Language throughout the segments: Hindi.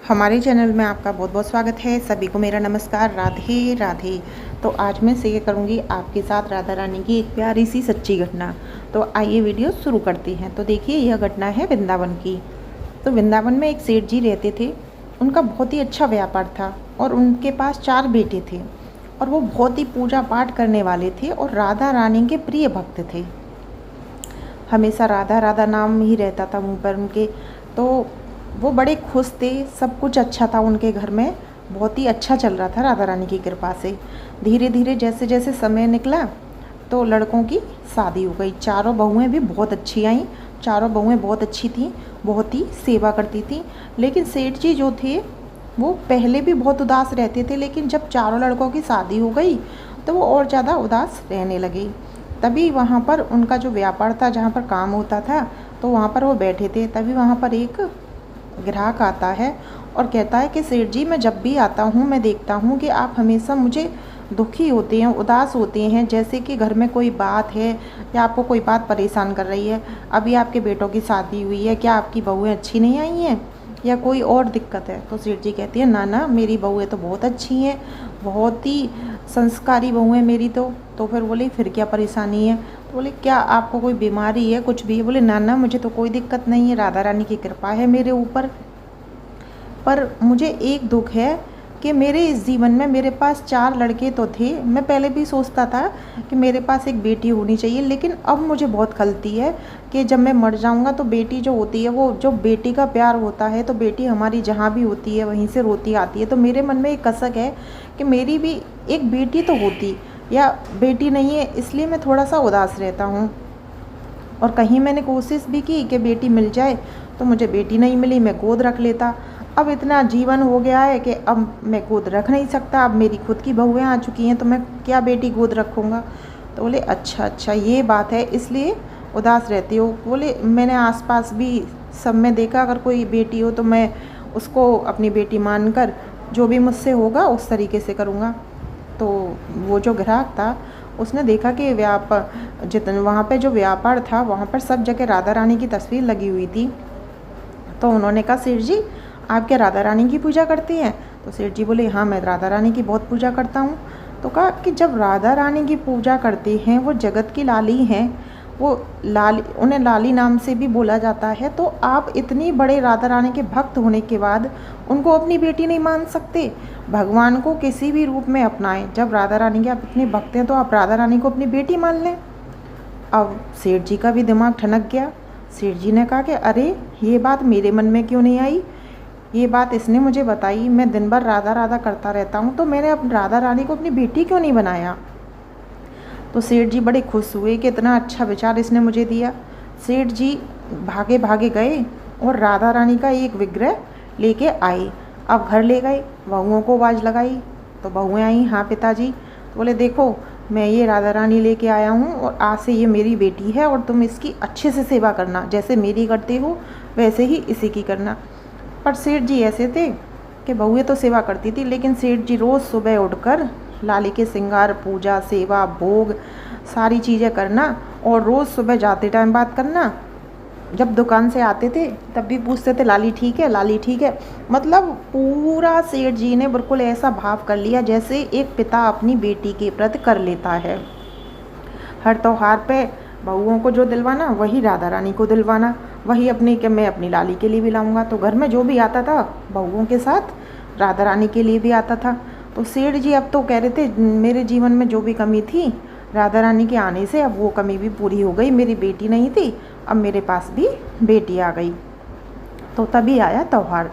हमारे चैनल में आपका बहुत बहुत स्वागत है। सभी को मेरा नमस्कार, राधे राधे। तो आज मैं शेयर करूंगी आपके साथ राधा रानी की एक प्यारी सी सच्ची घटना। तो आइए वीडियो शुरू करते हैं। तो देखिए, यह घटना है वृंदावन की। तो वृंदावन में एक सेठ जी रहते थे। उनका बहुत ही अच्छा व्यापार था और उनके पास 4 बेटे थे और वो बहुत ही पूजा पाठ करने वाले थे और राधा रानी के प्रिय भक्त थे। हमेशा राधा राधा नाम ही रहता था मुँह पर उनके। तो वो बड़े खुश थे, सब कुछ अच्छा था उनके घर में, बहुत ही अच्छा चल रहा था राधा रानी की कृपा से। धीरे धीरे जैसे जैसे समय निकला तो लड़कों की शादी हो गई। चारों बहुएं भी बहुत अच्छी आईं, चारों बहुएं बहुत अच्छी थीं, बहुत ही सेवा करती थीं। लेकिन सेठ जी जो थे वो पहले भी बहुत उदास रहते थे, लेकिन जब चारों लड़कों की शादी हो गई तो वो और ज़्यादा उदास रहने लगे। तभी वहाँ पर उनका जो व्यापार था, जहाँ पर काम होता था, तो वहाँ पर वो बैठे थे। तभी वहाँ पर एक ग्राहक आता है और कहता है कि सेठ जी, मैं जब भी आता हूँ मैं देखता हूँ कि आप हमेशा मुझे दुखी होते हैं, उदास होते हैं, जैसे कि घर में कोई बात है या आपको कोई बात परेशान कर रही है। अभी आपके बेटों की शादी हुई है, क्या आपकी बहुएं अच्छी नहीं आई हैं या कोई और दिक्कत है? तो सेठ जी कहती है, ना ना, मेरी बहुएं तो बहुत अच्छी हैं, बहुत ही संस्कारी बहू है मेरी। तो फिर बोले, फिर क्या परेशानी है? तो बोले, क्या आपको कोई बीमारी है, कुछ भी है? बोले, ना ना, मुझे तो कोई दिक्कत नहीं है, राधा रानी की कृपा है मेरे ऊपर। पर मुझे एक दुख है कि मेरे इस जीवन में मेरे पास 4 लड़के तो थे। मैं पहले भी सोचता था कि मेरे पास एक बेटी होनी चाहिए, लेकिन अब मुझे बहुत खलती है कि जब मैं मर जाऊंगा तो बेटी जो होती है, वो जो बेटी का प्यार होता है, तो बेटी हमारी जहाँ भी होती है वहीं से रोती आती है। तो मेरे मन में एक कसक है कि मेरी भी एक बेटी तो होती, या बेटी नहीं है, इसलिए मैं थोड़ा सा उदास रहता हूँ। और कहीं मैंने कोशिश भी की कि बेटी मिल जाए, तो मुझे बेटी नहीं मिली, मैं गोद रख लेता। अब इतना जीवन हो गया है कि अब मैं गोद रख नहीं सकता, अब मेरी खुद की बहुएं आ चुकी हैं, तो मैं क्या बेटी गोद रखूँगा? तो बोले, अच्छा अच्छा, ये बात है, इसलिए उदास रहती हो? बोले, मैंने आसपास भी सब में देखा, अगर कोई बेटी हो तो मैं उसको अपनी बेटी मानकर जो भी मुझसे होगा उस तरीके से करूँगा। तो वो जो ग्राहक था उसने देखा कि जितने वहाँ पे जो व्यापार था वहाँ पर सब जगह राधा रानी की तस्वीर लगी हुई थी। तो उन्होंने कहा, सेठ जी, आप क्या राधा रानी की पूजा करती हैं? तो सेठ जी बोले, हाँ, मैं राधा रानी की बहुत पूजा करता हूँ। तो कहा कि जब राधा रानी की पूजा करते हैं, वो जगत की लाली हैं, वो लाली, उन्हें लाली नाम से भी बोला जाता है, तो आप इतनी बड़े राधा रानी के भक्त होने के बाद उनको अपनी बेटी नहीं मान सकते? भगवान को किसी भी रूप में अपनाएं, जब राधा रानी के आप इतने भक्त हैं तो आप राधा रानी को अपनी बेटी मान लें। अब सेठ जी का भी दिमाग ठनक गया। सेठ जी ने कहा कि अरे, ये बात मेरे मन में क्यों नहीं आई? ये बात इसने मुझे बताई, मैं दिन भर राधा राधा करता रहता हूँ, तो मैंने अब राधा रानी को अपनी बेटी क्यों नहीं बनाया? तो सेठ जी बड़े खुश हुए कि इतना अच्छा विचार इसने मुझे दिया। सेठ जी भागे भागे गए और राधा रानी का एक विग्रह लेके आए। अब घर ले गए, बहुओं को आवाज़ लगाई, तो बहुएं आई, हाँ पिताजी। तो बोले, देखो, मैं ये राधा रानी लेके आया हूँ और आज से ये मेरी बेटी है और तुम इसकी अच्छे से सेवा करना, जैसे मेरी करते हो वैसे ही इसी की करना। पर सेठ जी ऐसे थे कि बहुएं तो सेवा करती थी, लेकिन सेठ जी रोज़ सुबह उठकर लाली के श्रृंगार, पूजा, सेवा, भोग, सारी चीज़ें करना, और रोज़ सुबह जाते टाइम बात करना। जब दुकान से आते थे तब भी पूछते थे, लाली ठीक है, लाली ठीक है। मतलब पूरा सेठ जी ने बिल्कुल ऐसा भाव कर लिया जैसे एक पिता अपनी बेटी के प्रति कर लेता है। हर त्योहार पे बहुओं को जो दिलवाना वही राधा रानी को दिलवाना, वही अपनी कि मैं अपनी लाली के लिए भी लाऊंगा। तो घर में जो भी आता था बहुओं के साथ राधा रानी के लिए भी आता था। तो सेठ जी अब तो कह रहे थे, मेरे जीवन में जो भी कमी थी राधा रानी के आने से अब वो कमी भी पूरी हो गई। मेरी बेटी नहीं थी, अब मेरे पास भी बेटी आ गई। तो तभी आया त्यौहार।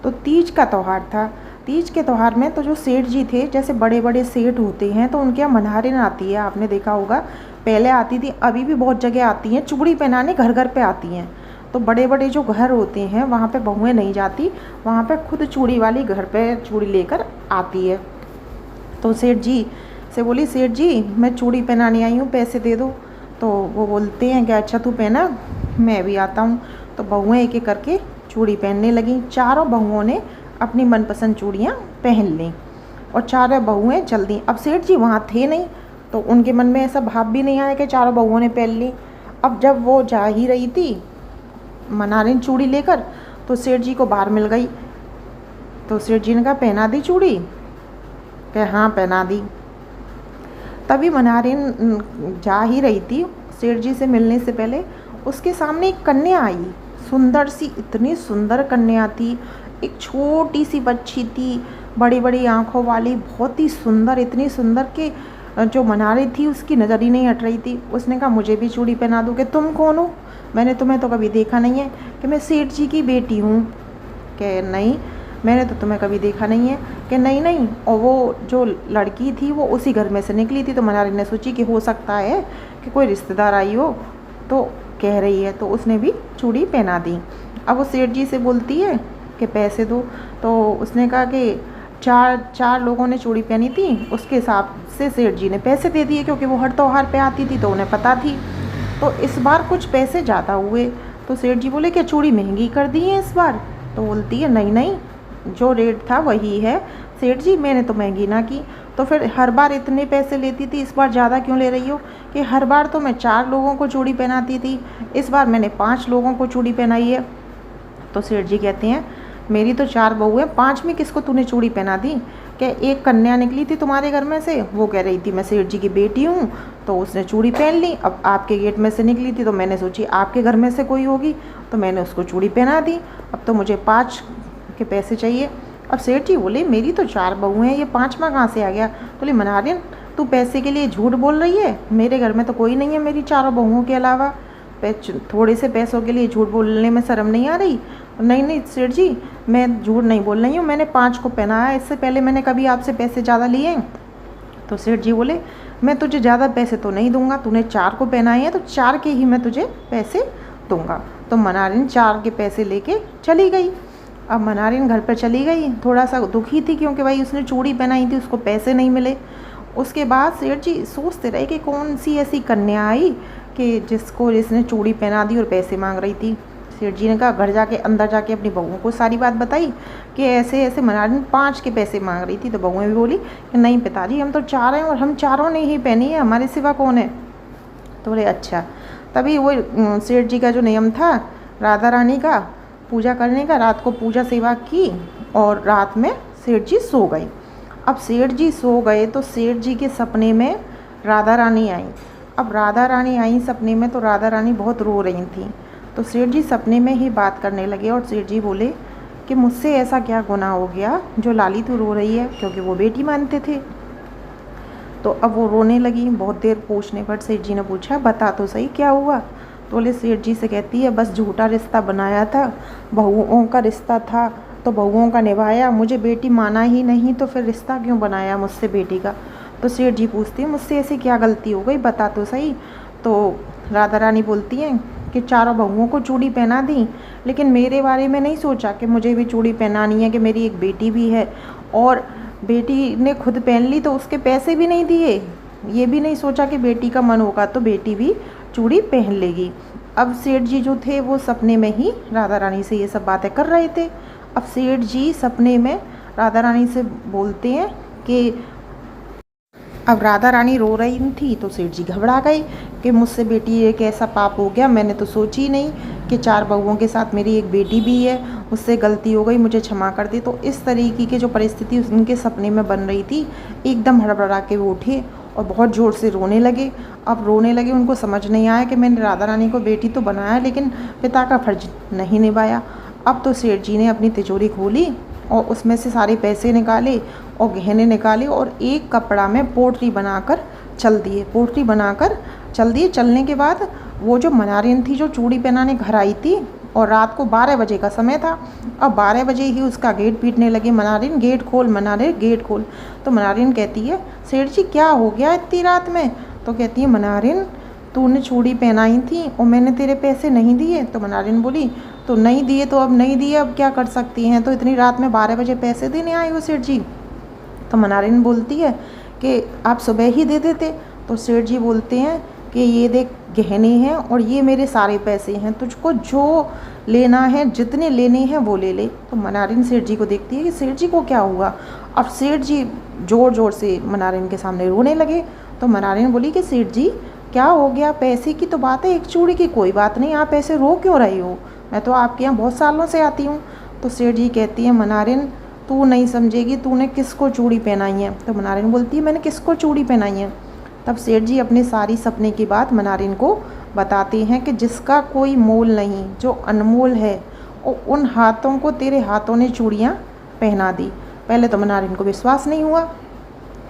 तो तीज का त्यौहार था। तीज के त्यौहार में तो जो सेठ जी थे, जैसे बड़े बड़े सेठ होते हैं, तो उनके यहाँ मनहारिन आती है, आपने देखा होगा, पहले आती थी, अभी भी बहुत जगह आती हैं, चूड़ी पहनाने घर घर पे आती हैं। तो बड़े बड़े जो घर होते हैं वहाँ पे बहुएं नहीं जाती, वहाँ पे खुद चूड़ी वाली घर पे चूड़ी लेकर आती है। तो सेठ जी से बोली, सेठ जी, मैं चूड़ी पहनाने आई हूँ, पैसे दे दो। तो वो बोलते हैं कि अच्छा, तू पहना, मैं भी आता हूँ। तो बहुएं एक एक करके चूड़ी पहनने लगी। चारों बहुओं ने अपनी मनपसंद चूड़ियाँ पहन लीं और चारों बहुएं चल दी। अब सेठ जी वहाँ थे नहीं, तो उनके मन में ऐसा भाव भी नहीं आया कि चारों बहुओं ने पहन ली। अब जब वो जा ही रही थी मनारिन चूड़ी लेकर, तो सेठ जी को बाहर मिल गई तो सेठ जी ने कहा पहना दी चूड़ी? कहे हाँ पहना दी। तभी मनारिन जा ही रही थी सेठ जी से मिलने से पहले, उसके सामने एक कन्या आई, सुंदर सी, इतनी सुंदर कन्या थी। एक छोटी सी बच्ची थी, बड़ी बड़ी आंखों वाली, बहुत ही सुंदर, इतनी सुंदर कि जो मनारिन थी उसकी नज़र ही नहीं हट रही थी। उसने कहा मुझे भी चूड़ी पहना दो। कि तुम कौन हो? मैंने तुम्हें तो कभी देखा नहीं है। कि मैं सेठ जी की बेटी हूँ। कि नहीं, मैंने तो तुम्हें कभी देखा नहीं है। कि नहीं नहीं, और वो जो लड़की थी वो उसी घर में से निकली थी। तो मनारिन ने सोची कि हो सकता है कि कोई रिश्तेदार आई हो, तो कह रही है, तो उसने भी चूड़ी पहना दी। अब वो सेठ जी से बोलती है कि पैसे दो। तो उसने कहा कि चार लोगों ने चूड़ी पहनी थी, उसके हिसाब से सेठ जी ने पैसे दे दिए, क्योंकि वो हर त्योहार पे आती थी तो उन्हें पता थी। तो इस बार कुछ पैसे ज़्यादा हुए। तो सेठ जी बोले क्या चूड़ी महंगी कर दी है इस बार? तो बोलती है नहीं नहीं, जो रेट था वही है सेठ जी, मैंने तो महंगी ना की। तो फिर हर बार इतने पैसे लेती थी, इस बार ज़्यादा क्यों ले रही हो? कि हर बार तो मैं 4 लोगों को चूड़ी पहनाती थी, इस बार मैंने 5 लोगों को चूड़ी पहनाई है। तो सेठ जी कहते हैं मेरी तो 4 बहू है, 5वीं किसको तूने चूड़ी पहना दी? कि एक कन्या निकली थी तुम्हारे घर में से, वो कह रही थी मैं सेठ जी की बेटी हूँ, तो उसने चूड़ी पहन ली। अब आपके गेट में से निकली थी तो मैंने सोची आपके घर में से कोई होगी, तो मैंने उसको चूड़ी पहना दी। अब तो मुझे 5 के पैसे चाहिए। अब सेठ जी बोले मेरी तो 4 बहू हैं, ये 5वां कहाँ से आ गया? बोली मनारिन तू पैसे के लिए झूठ बोल रही है, मेरे घर में तो कोई नहीं है मेरी 4 बहुओं के अलावा, थोड़े से पैसों के लिए झूठ बोलने में शर्म नहीं आ रही? नहीं नहीं सेठ जी, मैं झूठ नहीं बोल रही हूँ, मैंने 5 को पहनाया, इससे पहले मैंने कभी आपसे पैसे ज़्यादा लिए? तो सेठ जी बोले मैं तुझे ज़्यादा पैसे तो नहीं दूंगा, तूने 4 को पहनाए हैं तो 4 के ही मैं तुझे पैसे दूंगा। तो मनारिन 4 के पैसे लेके चली गई। अब मनारिन घर पर चली गई, थोड़ा सा दुखी थी क्योंकि भाई उसने चूड़ी पहनाई थी, उसको पैसे नहीं मिले। उसके बाद सेठ जी सोचते रहे कि कौन सी ऐसी कन्या आई कि जिसने चूड़ी पहना दी और पैसे मांग रही थी। सेठ जी ने कहा घर जाके अंदर जाके अपनी बहुओं को सारी बात बताई कि ऐसे ऐसे मनारिन 5 के पैसे मांग रही थी। तो बहुएं भी बोली कि नहीं पिताजी, हम तो 4 हैं और हम चारों ने ही पहनी है, हमारे सिवा कौन है? तो बोले अच्छा। तभी वो सेठ जी का जो नियम था राधा रानी का पूजा करने का, रात को पूजा सेवा की और रात में सेठ जी सो गए। अब सेठ जी सो गए तो सेठ जी के सपने में राधा रानी आई। अब राधा रानी आई सपने में, तो राधा रानी बहुत रो रही थी। तो सेठ जी सपने में ही बात करने लगे और सेठ जी बोले कि मुझसे ऐसा क्या गुनाह हो गया जो लाली तू रो रही है, क्योंकि वो बेटी मानते थे। तो अब वो रोने लगी। बहुत देर पूछने पर सेठ जी ने पूछा बता तो सही क्या हुआ? तो बोले सेठ जी से कहती है बस झूठा रिश्ता बनाया था, बहुओं का रिश्ता था तो बहुओं का निभाया, मुझे बेटी माना ही नहीं तो फिर रिश्ता क्यों बनाया मुझसे बेटी का? तो सेठ जी पूछती है मुझसे ऐसी क्या गलती हो गई, बता तो सही। तो राधा रानी बोलती हैं कि 4 बहुओं को चूड़ी पहना दी, लेकिन मेरे बारे में नहीं सोचा कि मुझे भी चूड़ी पहनानी है, कि मेरी एक बेटी भी है और बेटी ने खुद पहन ली तो उसके पैसे भी नहीं दिए। ये भी नहीं सोचा कि बेटी का मन होगा तो बेटी भी चूड़ी पहन लेगी। अब सेठ जी जो थे वो सपने में ही राधा रानी से ये सब बातें कर रहे थे। अब सेठ जी सपने में राधा रानी से बोलते हैं कि अब राधा रानी रो रही थी तो सेठ जी घबरा गए कि मुझसे बेटी एक ऐसा पाप हो गया, मैंने तो सोची नहीं कि 4 बहुओं के साथ मेरी एक बेटी भी है, मुझसे गलती हो गई, मुझे क्षमा कर दे। तो इस तरीके की जो परिस्थिति उनके सपने में बन रही थी, एकदम हड़बड़ा के वो उठे और बहुत ज़ोर से रोने लगे। अब रोने लगे, उनको समझ नहीं आया कि मैंने राधा रानी को बेटी तो बनाया लेकिन पिता का फर्ज नहीं निभाया। अब तो सेठ जी ने अपनी तिजोरी खोली और उसमें से सारे पैसे निकाले और गहने निकाले और एक कपड़ा में पोटली बनाकर चल दिए। पोटली बनाकर चल दिए। चलने के बाद वो जो मनारिन थी जो चूड़ी पहनाने घर आई थी और रात को 12 बजे का समय था, अब 12 बजे ही उसका गेट पीटने लगे, मनारिन गेट खोल, मनारिन गेट खोल। तो मनारिन कहती है सेठ जी क्या हो गया इतनी रात में? तो कहती है मनारिन तूने चूड़ी पहनाई थी और मैंने तेरे पैसे नहीं दिए। तो मनारिन बोली तो नहीं दिए तो अब नहीं दिए, अब क्या कर सकती हैं, तो इतनी रात में 12 बजे पैसे देने आई हो सेठ जी? तो मनारिन बोलती है कि आप सुबह ही दे देते। तो सेठ जी बोलते हैं कि ये देख गहने हैं और ये मेरे सारे पैसे हैं, तुझको जो लेना है जितने लेने हैं वो ले ले। तो मनारिन सेठ जी को देखती है कि सेठ जी को क्या हुआ। अब सेठ जी ज़ोर ज़ोर से मनारिन के सामने रोने लगे। तो मनारिन बोली कि सेठ जी क्या हो गया, पैसे की तो बात है, एक चूड़ी की कोई बात नहीं, आप ऐसे रो क्यों रही हो, मैं तो आपके यहाँ बहुत सालों से आती हूँ। तो सेठ जी कहती है मनारिन तू नहीं समझेगी, तूने किसको चूड़ी पहनाई है। तो मनारिन बोलती है मैंने किसको चूड़ी पहनाई है। तब सेठ जी अपने सारी सपने की बात मनारिन को बताते हैं कि जिसका कोई मोल नहीं, जो अनमोल है, और उन हाथों को तेरे हाथों ने चूड़ियाँ पहना दी। पहले तो मनारिन को विश्वास नहीं हुआ,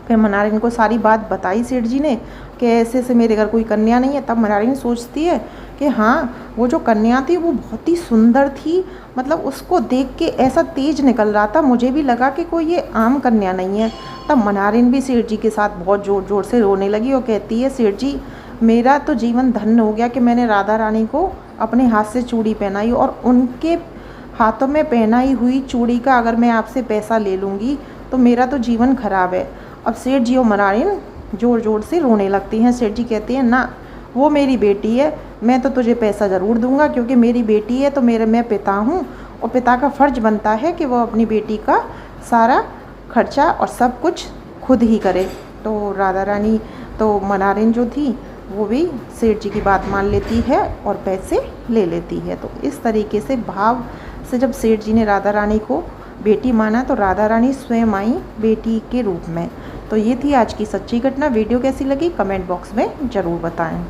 फिर मनारिन को सारी बात बताई सेठ जी ने कि ऐसे से मेरे घर कोई कन्या नहीं है। तब मनारिन सोचती है कि हाँ, वो जो कन्या थी वो बहुत ही सुंदर थी, मतलब उसको देख के ऐसा तेज निकल रहा था, मुझे भी लगा कि कोई ये आम कन्या नहीं है। तब मनारिन भी सेठ जी के साथ बहुत ज़ोर ज़ोर से रोने लगी और कहती है सेठ जी, मेरा तो जीवन धन्य हो गया कि मैंने राधा रानी को अपने हाथ से चूड़ी पहनाई, और उनके हाथों में पहनाई हुई चूड़ी का अगर मैं आपसे पैसा ले लूँगी तो मेरा तो जीवन खराब है। अब सेठ जी और मनारिन ज़ोर ज़ोर से रोने लगती हैं। सेठ जी कहते हैं ना, वो मेरी बेटी है, मैं तो तुझे पैसा ज़रूर दूंगा, क्योंकि मेरी बेटी है तो मैं पिता हूँ, और पिता का फ़र्ज बनता है कि वो अपनी बेटी का सारा खर्चा और सब कुछ खुद ही करे। तो राधा रानी, तो मनारिन जो थी वो भी सेठ जी की बात मान लेती है और पैसे ले लेती है। तो इस तरीके से भाव से जब सेठ जी ने राधा रानी को बेटी माना तो राधा रानी स्वयं आई बेटी के रूप में। तो ये थी आज की सच्ची घटना। वीडियो कैसी लगी कमेंट बॉक्स में ज़रूर बताएं।